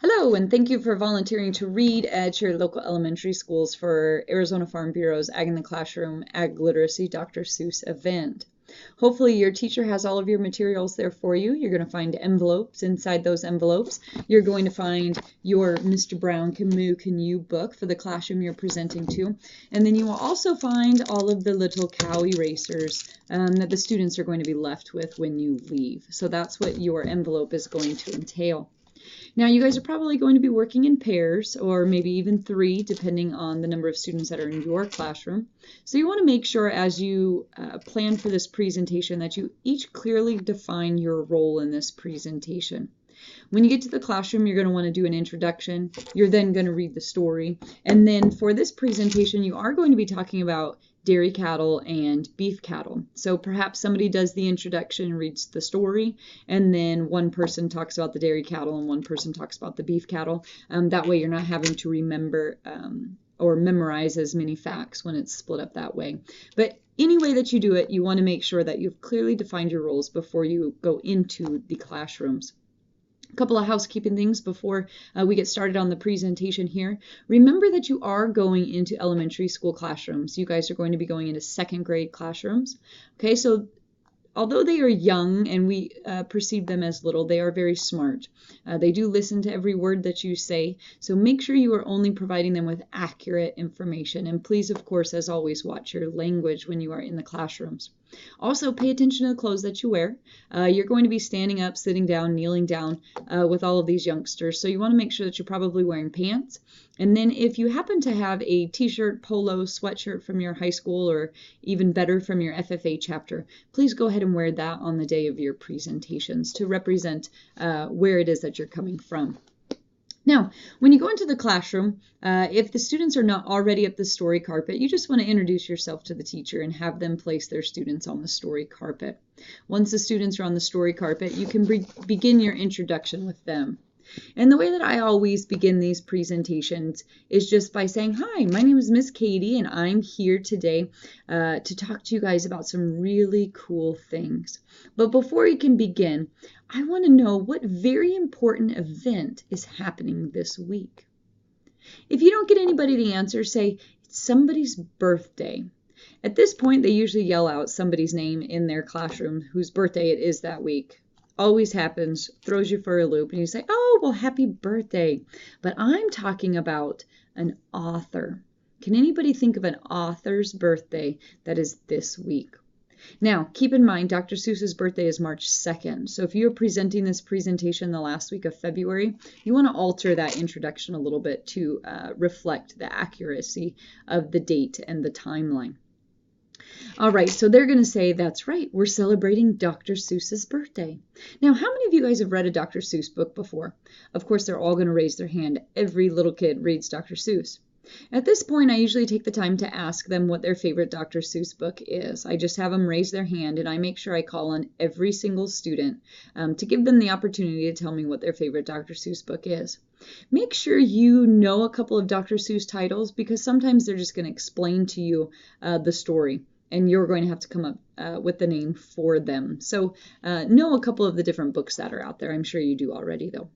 Hello, and thank you for volunteering to read at your local elementary schools for Arizona Farm Bureau's Ag in the Classroom Ag Literacy Dr. Seuss event. Hopefully your teacher has all of your materials there for you. You're going to find envelopes. Inside those envelopes, you're going to find your Mr. Brown Can Moo Can You book for the classroom you're presenting to. And then you will also find all of the little cow erasers that the students are going to be left with when you leave. So that's what your envelope is going to entail. Now, you guys are probably going to be working in pairs or maybe even 3, depending on the number of students that are in your classroom. So you want to make sure as you plan for this presentation that you each clearly define your role in this presentation. When you get to the classroom, you're going to want to do an introduction. You're then going to read the story. And then for this presentation, you are going to be talking about dairy cattle and beef cattle. So perhaps somebody does the introduction and reads the story, and then one person talks about the dairy cattle and one person talks about the beef cattle. That way you're not having to remember or memorize as many facts when it's split up that way. But any way that you do it, you want to make sure that you've clearly defined your roles before you go into the classrooms. A couple of housekeeping things before we get started on the presentation here. Remember that you are going into elementary school classrooms. You guys are going to be going into 2nd grade classrooms. Okay, so although they are young and we perceive them as little, they are very smart. They do listen to every word that you say, so make sure you are only providing them with accurate information. And please, of course, as always, watch your language when you are in the classrooms. Also, pay attention to the clothes that you wear. You're going to be standing up, sitting down, kneeling down with all of these youngsters, so you want to make sure that you're probably wearing pants. And then if you happen to have a t-shirt, polo, sweatshirt from your high school, or even better from your FFA chapter, please go ahead and wear that on the day of your presentations to represent where it is that you're coming from. Now, when you go into the classroom, if the students are not already at the story carpet, you just want to introduce yourself to the teacher and have them place their students on the story carpet. Once the students are on the story carpet, you can begin your introduction with them. And the way that I always begin these presentations is just by saying, hi, my name is Miss Katie, and I'm here today to talk to you guys about some really cool things. But before you can begin, I want to know what very important event is happening this week. If you don't get anybody to answer, say, it's somebody's birthday. At this point, they usually yell out somebody's name in their classroom whose birthday it is that week. Always happens, throws you for a loop, and you say, oh, well, happy birthday. But I'm talking about an author. Can anybody think of an author's birthday that is this week? Now, keep in mind, Dr. Seuss's birthday is March 2nd. So if you're presenting this presentation the last week of February, you want to alter that introduction a little bit to reflect the accuracy of the date and the timeline. All right, so they're going to say, that's right, we're celebrating Dr. Seuss's birthday. Now, how many of you guys have read a Dr. Seuss book before? Of course, they're all going to raise their hand. Every little kid reads Dr. Seuss. At this point, I usually take the time to ask them what their favorite Dr. Seuss book is. I just have them raise their hand, and I make sure I call on every single student to give them the opportunity to tell me what their favorite Dr. Seuss book is. Make sure you know a couple of Dr. Seuss titles, because sometimes they're just going to explain to you the story, and you're going to have to come up with the name for them. So know a couple of the different books that are out there. I'm sure you do already, though.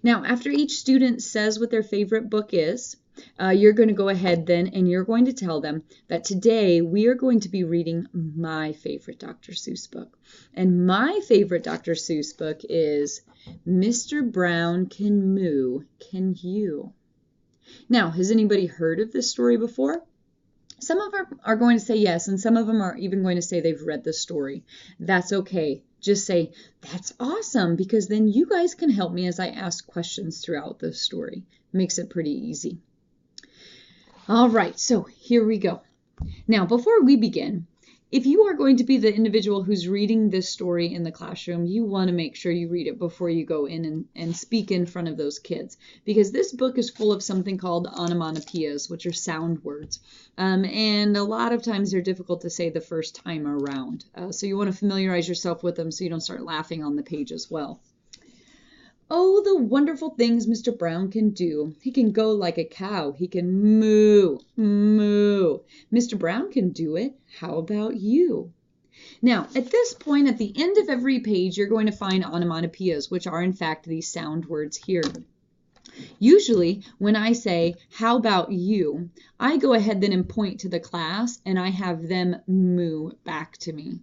Now, after each student says what their favorite book is, you're going to go ahead then and you're going to tell them that today we are going to be reading my favorite Dr. Seuss book. And my favorite Dr. Seuss book is Mr. Brown Can Moo Can You? Now, has anybody heard of this story before? Some of them are going to say yes, and some of them are even going to say they've read the story. That's okay. Just say, that's awesome, because then you guys can help me as I ask questions throughout the story. Makes it pretty easy. All right, so here we go. Now, before we begin, if you are going to be the individual who's reading this story in the classroom, you want to make sure you read it before you go in and speak in front of those kids, because this book is full of something called onomatopoeias, which are sound words. And a lot of times they're difficult to say the first time around. So you want to familiarize yourself with them so you don't start laughing on the page as well. Oh, the wonderful things Mr. Brown can do. He can go like a cow. He can moo, moo. Mr. Brown can do it. How about you? Now, at this point, at the end of every page, you're going to find onomatopoeias, which are in fact these sound words here. Usually, when I say, how about you, I go ahead then and point to the class and I have them moo back to me.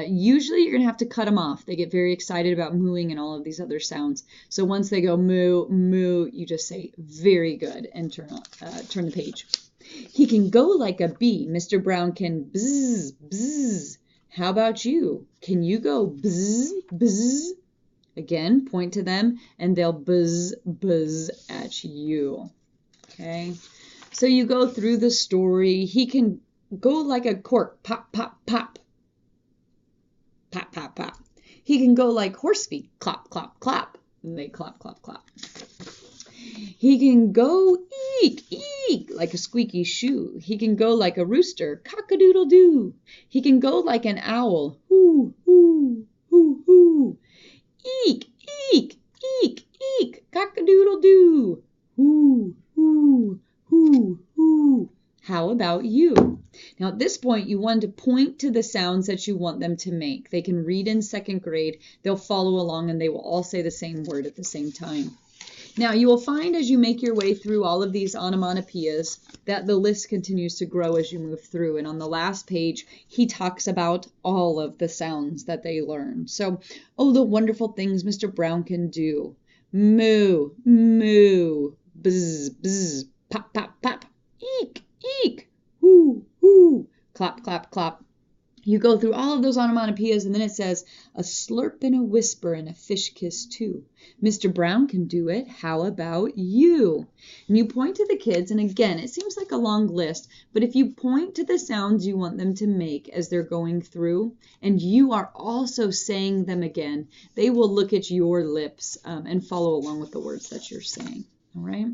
Usually, you're going to have to cut them off. They get very excited about mooing and all of these other sounds. So once they go moo, moo, you just say, very good, and turn the page. He can go like a bee. Mr. Brown can bzz, bzz. How about you? Can you go bzz, bzz? Again, point to them, and they'll buzz, buzz at you. Okay? So you go through the story. He can go like a cork. Pop, pop, pop. Pop, pop, pop. He can go like horse feet. Clop, clop, clop. And they clop, clop, clop. He can go eek, eek, like a squeaky shoe. He can go like a rooster. Cock-a-doodle-doo. He can go like an owl. Hoo, hoo, hoo, hoo. Eek, eek, eek, eek, cock-a-doodle-doo. Hoo, hoo, hoo, hoo. How about you? Now at this point, you want to point to the sounds that you want them to make. They can read in second grade. They'll follow along and they will all say the same word at the same time. Now you will find as you make your way through all of these onomatopoeias that the list continues to grow as you move through. And on the last page, he talks about all of the sounds that they learn. So, oh, the wonderful things Mr. Brown can do. Moo, moo, bzz, bzz, pop, pop, pop, eek, eek, hoo, hoo, clap, clap, clap. You go through all of those onomatopoeias, and then it says, a slurp and a whisper and a fish kiss too. Mr. Brown can do it. How about you? And you point to the kids, and again, it seems like a long list, but if you point to the sounds you want them to make as they're going through, and you are also saying them again, they will look at your lips and follow along with the words that you're saying. All right?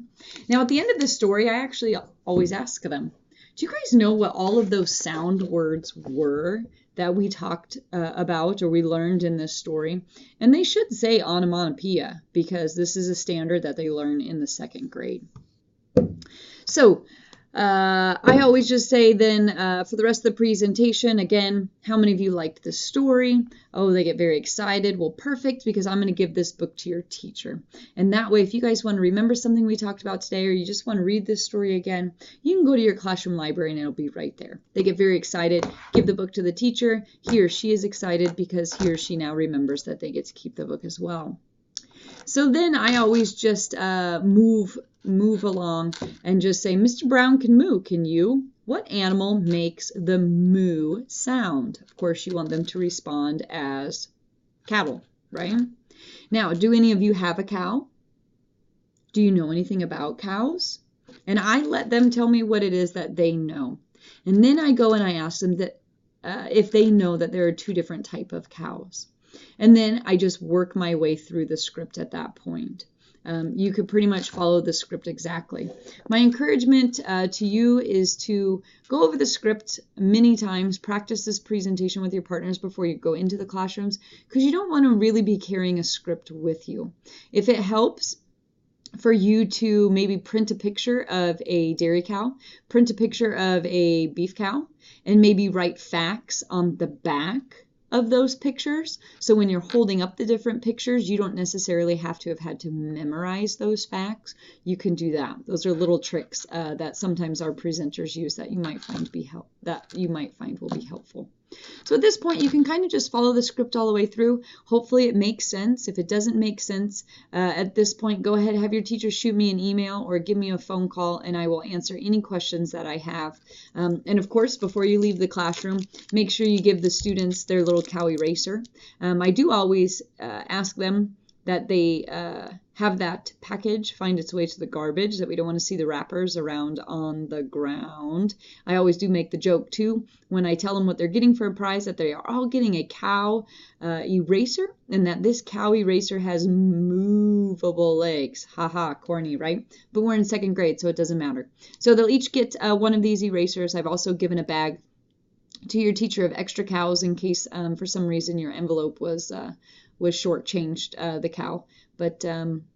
Now, at the end of the story, I actually always ask them, do you guys know what all of those sound words were that we talked about or we learned in this story? And they should say onomatopoeia because this is a standard that they learn in the second grade. So I always just say then for the rest of the presentation, again, how many of you liked this story? Oh, they get very excited. Well, perfect, because I'm going to give this book to your teacher. And that way, if you guys want to remember something we talked about today or you just want to read this story again, you can go to your classroom library and it'll be right there. They get very excited. Give the book to the teacher. He or she is excited because he or she now remembers that they get to keep the book as well. So then I always just move along and just say, Mr. Brown can moo, can you? What animal makes the moo sound? Of course, you want them to respond as cattle, right? Now, do any of you have a cow? Do you know anything about cows? And I let them tell me what it is that they know. And then I go and I ask them that if they know that there are two different types of cows. And then I just work my way through the script at that point. You could pretty much follow the script exactly. My encouragement to you is to go over the script many times, practice this presentation with your partners before you go into the classrooms, because you don't want to really be carrying a script with you. If it helps for you to maybe print a picture of a dairy cow, print a picture of a beef cow, and maybe write facts on the back of those pictures. So when you're holding up the different pictures, you don't necessarily have to have had to memorize those facts. You can do that. Those are little tricks that sometimes our presenters use that you might find will be helpful. So at this point, you can kind of just follow the script all the way through. Hopefully it makes sense. If it doesn't make sense at this point, go ahead, have your teacher shoot me an email or give me a phone call, and I will answer any questions that I have. And of course, before you leave the classroom, make sure you give the students their little cow eraser. I do always ask them that they have that package find its way to the garbage, that we don't want to see the wrappers around on the ground. I always do make the joke too when I tell them what they're getting for a prize, that they are all getting a cow eraser, and that this cow eraser has movable legs. Haha, corny, right? But we're in second grade, so it doesn't matter. So they'll each get one of these erasers. I've also given a bag to your teacher of extra cows in case for some reason your envelope was shortchanged the cow. But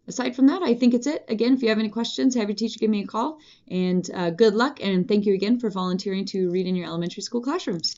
aside from that, I think it's it. Again, if you have any questions, have your teacher give me a call. And good luck, and thank you again for volunteering to read in your elementary school classrooms.